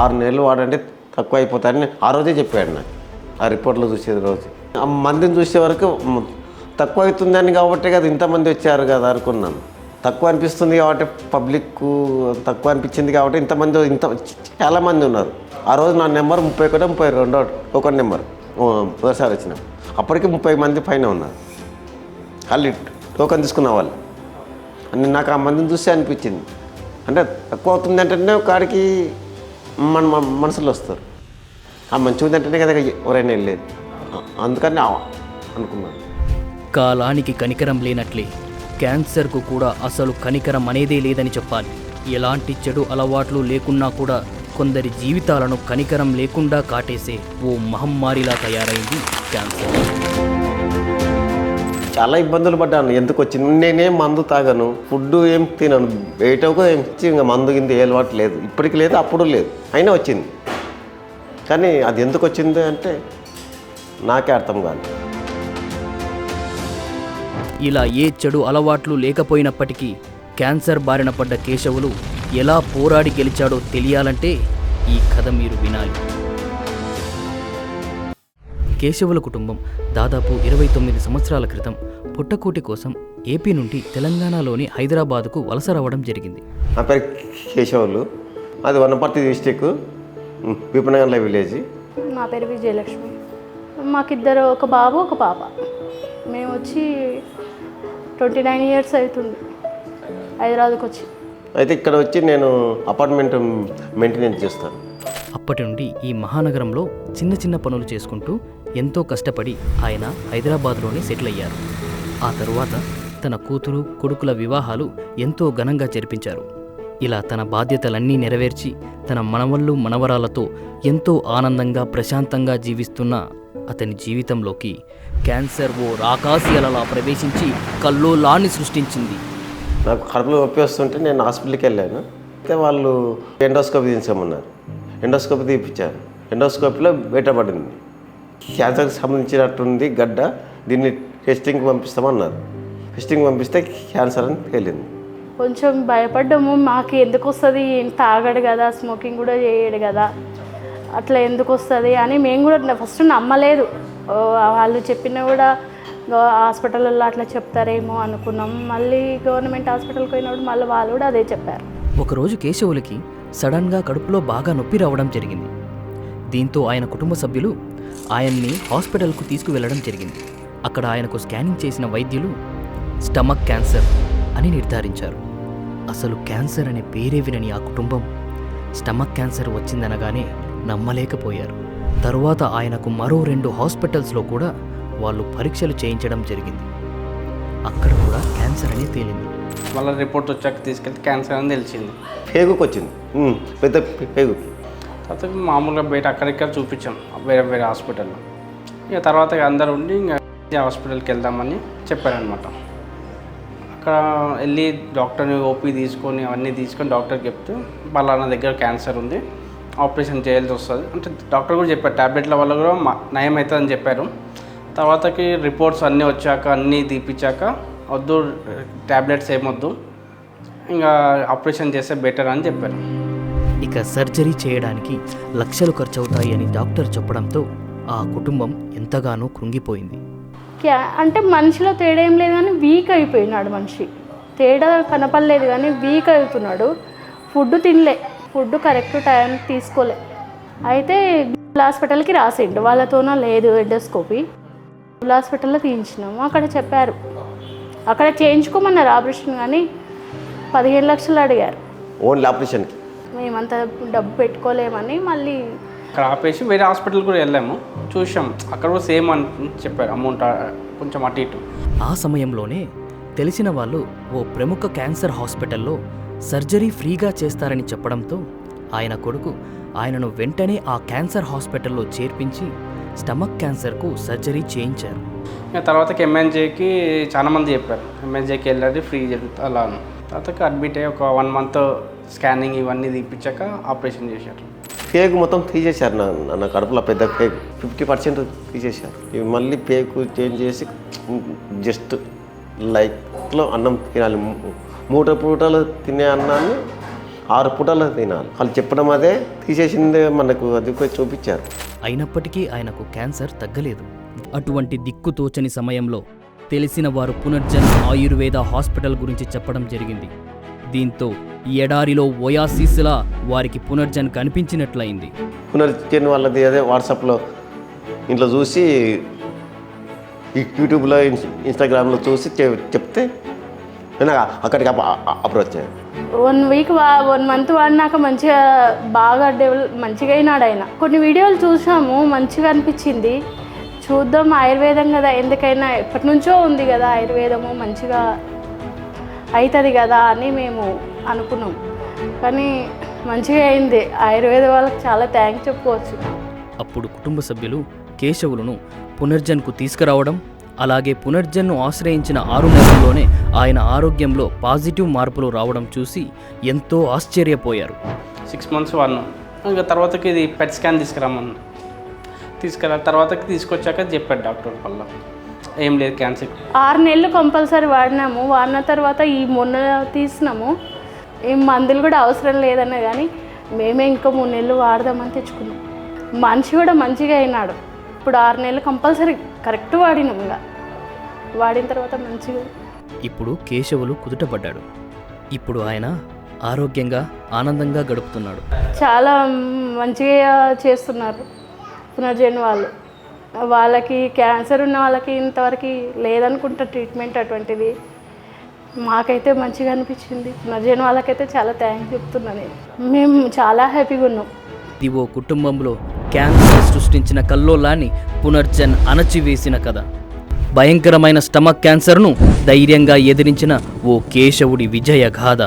6 నెలలు వాడంటే తక్కువ అయిపోతాయని ఆ రోజే చెప్పాడు నాకు. ఆ రిపోర్ట్లో చూసేది రోజు ఆ మందిని చూసే వరకు తక్కువ అవుతుందని కాబట్టి కదా ఇంతమంది వచ్చారు కదా అనుకున్నాను. తక్కువ అనిపిస్తుంది కాబట్టి పబ్లిక్ తక్కువ అనిపించింది కాబట్టి ఇంత చాలామంది ఉన్నారు. ఆ రోజు నా నెంబర్ 31, 32 ఒక నెంబర్ ఒకసారి వచ్చిన అప్పటికి 30 మంది పైన ఉన్నారు. వాళ్ళు టోకన్ తీసుకున్న వాళ్ళు అని నాకు ఆ మందిని చూస్తే అనిపించింది. అంటే తక్కువ అవుతుంది అంటేనే కాడికి మన మనసులో వస్తారు. ఆ మంచిగా ఉంది అంటేనే కదా ఎవరైనా వెళ్ళేది. అందుకని అనుకున్నాను. కాలానికి కనికరం లేనట్లే క్యాన్సర్కు కూడా అసలు కనికరం అనేదే లేదని చెప్పాలి. ఎలాంటి చెడు అలవాట్లు లేకున్నా కూడా కొందరి జీవితాలను కనికరం లేకుండా కాటేసే ఓ మహమ్మారిలా తయారైంది క్యాన్సర్. చాలా ఇబ్బందులు పడ్డాను. ఎందుకు వచ్చింది, నేనేం మందు తాగను, ఫుడ్ ఏం తినను, బయటకు ఏం ఇంకా మందు కింద ఏ అలవాటు లేదు, ఇప్పటికి లేదు, అప్పుడు లేదు, అయినా వచ్చింది. కానీ అది ఎందుకు వచ్చింది అంటే నాకే అర్థం కాదు. ఇలా ఏ చెడు అలవాట్లు లేకపోయినప్పటికీ క్యాన్సర్ బారిన పడ్డ కేశవులు ఎలా పోరాడి గెలిచాడో తెలియాలంటే ఈ కథ మీరు వినాలి. కేశవుల కుటుంబం దాదాపు 29 సంవత్సరాల క్రితం పుట్టకూటి కోసం ఏపీ నుండి తెలంగాణలోని హైదరాబాదుకు వలస రావడం జరిగింది. నా పేరు కేశవులు, అది వనపర్తి డిస్టిక్, విపనగర్ల విలేజ్. నా పేరు విజయలక్ష్మి. మాకిద్దరు, ఒక బాబు ఒక పాప. మేము వచ్చి 29 ఇయర్స్ అవుతుంది హైదరాబాద్కి వచ్చి. అయితే ఇక్కడ వచ్చి నేను అపార్ట్మెంట్ మెయింటెనెన్స్ చేస్తాను. అప్పటి నుండి ఈ మహానగరంలో చిన్న చిన్న పనులు చేసుకుంటూ ఎంతో కష్టపడి ఆయన హైదరాబాద్లోనే సెటిల్ అయ్యారు. ఆ తరువాత తన కూతురు కొడుకుల వివాహాలు ఎంతో ఘనంగా జరిపించారు. ఇలా తన బాధ్యతలన్నీ నెరవేర్చి తన మనవళ్ళు మనవరాలతో ఎంతో ఆనందంగా ప్రశాంతంగా జీవిస్తున్న అతని జీవితంలోకి క్యాన్సర్ ఓ రాకాసి అలలా ప్రవేశించి కల్లోలాన్ని సృష్టించింది. నాకు కడుపులో నొప్పి వస్తుంటే నేను హాస్పిటల్కి వెళ్ళాను. అయితే వాళ్ళు ఎండోస్కోపీ తీయించమన్నారు. ఎండోస్కోపీ తీయించాను. ఎండోస్కోపీలో బయటపడింది క్యాన్సర్కి సంబంధించినట్టుంది గడ్డ, దీన్ని టెస్టింగ్కి పంపిస్తామన్నారు. టెస్టింగ్ పంపిస్తే క్యాన్సర్ అని తేలింది. కొంచెం భయపడ్డాము. మాకు ఎందుకు వస్తుంది, తాగడు కదా, స్మోకింగ్ కూడా చేయడు కదా, అట్లా ఎందుకు వస్తుంది అని మేము కూడా ఫస్ట్ నమ్మలేదు. వాళ్ళు చెప్పినా కూడా హాస్పిటల్లో అట్లా చెప్తారేమో అనుకున్నాం. మళ్ళీ గవర్నమెంట్ హాస్పిటల్కి పోయినప్పుడు మళ్ళీ వాళ్ళు కూడా అదే చెప్పారు. ఒకరోజు కేశవులకి సడన్గా కడుపులో బాగా నొప్పి రావడం జరిగింది. దీంతో ఆయన కుటుంబ సభ్యులు ఆయన్ని హాస్పిటల్కు తీసుకువెళ్ళడం జరిగింది. అక్కడ ఆయనకు స్కానింగ్ చేసిన వైద్యులు స్టమక్ క్యాన్సర్ అని నిర్ధారించారు. అసలు క్యాన్సర్ అనే పేరే వినని ఆ కుటుంబం స్టమక్ క్యాన్సర్ వచ్చిందనగానే నమ్మలేకపోయారు. తరువాత ఆయనకు మరో 2 హాస్పిటల్స్లో కూడా వాళ్ళు పరీక్షలు చేయించడం జరిగింది. అక్కడ కూడా క్యాన్సర్ అనే తేలింది. మళ్ళీ రిపోర్ట్ వచ్చాక తీసుకెళ్తే క్యాన్సర్ అని తెలిసింది. పేగుకి వచ్చింది, పెద్ద పేగు. తర్వాత మామూలుగా బయట అక్కడిక్కడ చూపించాం వేరే వేరే హాస్పిటల్లో. ఇక తర్వాత అందరూ ఉండి ఇంకా హాస్పిటల్కి వెళ్దామని చెప్పారనమాట. అక్కడ వెళ్ళి డాక్టర్ని ఓపీ తీసుకొని అవన్నీ తీసుకొని డాక్టర్కి చెప్తే పలానా దగ్గర క్యాన్సర్ ఉంది, ఆపరేషన్ చేయాల్సి వస్తుంది అంటే డాక్టర్ కూడా చెప్పారు. ట్యాబ్లెట్ల వల్ల కూడా నయం అవుతుందని చెప్పారు. తర్వాతకి రిపోర్ట్స్ అన్నీ వచ్చాక అన్నీ తీపిచ్చాక వద్దు, ట్యాబ్లెట్స్ ఏమొద్దు, ఇంకా ఆపరేషన్ చేస్తే బెటర్ అని చెప్పారు. ఇక సర్జరీ చేయడానికి లక్షలు ఖర్చు అవుతాయి అని డాక్టర్ చెప్పడంతో ఆ కుటుంబం ఎంతగానో కృంగిపోయింది. అంటే మనిషిలో తేడా ఏం లేదు కానీ వీక్ అయిపోయినాడు మనిషి. తేడా కనపడలేదు కానీ వీక్ అవుతున్నాడు. ఫుడ్ తినలే, ఫుడ్ కరెక్ట్ టైం తీసుకోలే. అయితే హాస్పిటల్కి రాసిండు, వాళ్ళతోనో లేదు ఎండోస్కోపీ. హాస్పిటల్లో తీయించినాము. అక్కడ చెప్పారు, అక్కడ చేయించుకోమన్నారు ఆపరేషన్, కానీ 15 లక్షలు అడిగారు ఓన్లీ ఆపరేషన్కి. మేమంత డబ్బు పెట్టుకోలేమని మళ్ళీ అక్కడ ఆపేసి వేరే హాస్పిటల్ కూడా వెళ్ళాము, చూసాం. అక్కడ కూడా సేమ్ అని చెప్పారు, అమౌంట్ కొంచెం అటు ఇటు. ఆ సమయంలోనే తెలిసిన వాళ్ళు ఓ ప్రముఖ క్యాన్సర్ హాస్పిటల్లో సర్జరీ ఫ్రీగా చేస్తారని చెప్పడంతో ఆయన కొడుకు ఆయనను వెంటనే ఆ క్యాన్సర్ హాస్పిటల్లో చేర్పించి స్టమక్ క్యాన్సర్కు సర్జరీ చేయించారు. తర్వాతకి ఎంఎన్జేకి చాలామంది చెప్పారు, ఎంఎన్జేకి వెళ్ళాలి ఫ్రీ జరుగుతుంది అలా. తర్వాతకి అడ్మిట్ అయ్యి ఒక 1 మంత్ స్కానింగ్ ఇవన్నీ తీపిచ్చాక ఆపరేషన్ చేశారు. పేగు మొత్తం తీసేశారు. నా కడుపులో పెద్ద పేగు 50% తీసేశారు. ఇవి మళ్ళీ పేగు చేంజ్ చేసి జస్ట్ లైక్లో అన్నం తినాలి. 3 పూటలు తినే అన్నాన్ని 6 పూటలు తినాలి. వాళ్ళు చెప్పడం అదే తీసేసిందే మనకు అది పోయి చూపించారు. అయినప్పటికీ ఆయనకు క్యాన్సర్ తగ్గలేదు. అటువంటి దిక్కుతోచని సమయంలో తెలిసిన వారు పునర్జన్ ఆయుర్వేద హాస్పిటల్ గురించి చెప్పడం జరిగింది. దీంతో ఈ ఎడారిలో ఓయాసిస్లా వారికి పునర్జన్ కనిపించినట్లయింది. పునర్జన్ వాళ్ళది అదే వాట్సాప్లో ఇంట్లో చూసి యూట్యూబ్లో ఇన్స్టాగ్రామ్లో చూసి చెప్తే నేను అక్కడికి అప్రోచ్ అయ్యాను. 1 మంత్ వాడినాక మంచిగా బాగా మంచిగా అయినాడు ఆయన. కొన్ని వీడియోలు చూసాము, మంచిగా అనిపించింది. చూద్దాం, ఆయుర్వేదం కదా, ఎందుకైనా ఎప్పటి నుంచో ఉంది కదా ఆయుర్వేదము, మంచిగా అవుతుంది కదా అని మేము అనుకున్నాం. కానీ మంచిగా అయింది. ఆయుర్వేద వాళ్ళకి చాలా థ్యాంక్స్ చెప్పుకోవచ్చు. అప్పుడు కుటుంబ సభ్యులు కేశవులను పునర్జన్కు తీసుకురావడం, అలాగే పునర్జన్ను ఆశ్రయించిన 6 నెలల్లోనే ఆయన ఆరోగ్యంలో పాజిటివ్ మార్పులు రావడం చూసి ఎంతో ఆశ్చర్యపోయారు. 6 months వాడినాం. ఇంకా తర్వాతకి ఇది పెట్ స్కాన్ తీసుకురా తర్వాతకి తీసుకొచ్చాక చెప్పాడు డాక్టర్ వల్ల ఏం లేదు క్యాన్సర్. 6 నెలలు కంపల్సరీ వాడినాము. వాడిన తర్వాత ఈ మొన్న తీసినాము. ఏం మందులు కూడా అవసరం లేదన్నా కానీ మేమే ఇంకా 3 నెలలు వాడదామని తెచ్చుకున్నాం. మనిషి కూడా మంచిగా అయినాడు. ఇప్పుడు 6 నెలలు కంపల్సరీ కరెక్ట్ వాడినాం. ఇంకా వాడిన తర్వాత మంచిగా. ఇప్పుడు కేశవులు కుదుటపడ్డాడు. ఇప్పుడు ఆయన ఆరోగ్యంగా ఆనందంగా గడుపుతున్నాడు. చాలా మంచిగా చేస్తున్నారు పునర్జన్ వాళ్ళు. వాళ్ళకి క్యాన్సర్ ఉన్న వాళ్ళకి ఇంతవరకు లేదనుకుంటా ట్రీట్మెంట్ అటువంటిది. మాకైతే మంచిగా అనిపించింది. పునర్జన్ వాళ్ళకైతే చాలా థ్యాంక్స్ చెప్తున్నా నేను. మేము చాలా హ్యాపీగా ఉన్నాం. ఇది ఓ కుటుంబంలో క్యాన్సర్ సృష్టించిన కల్లోలాన్ని పునర్జన్ అణచివేసిన కథ. భయంకరమైన స్టమక్ క్యాన్సర్ను ధైర్యంగా ఎదిరించిన ఓ కేశవుడి విజయ గాథ.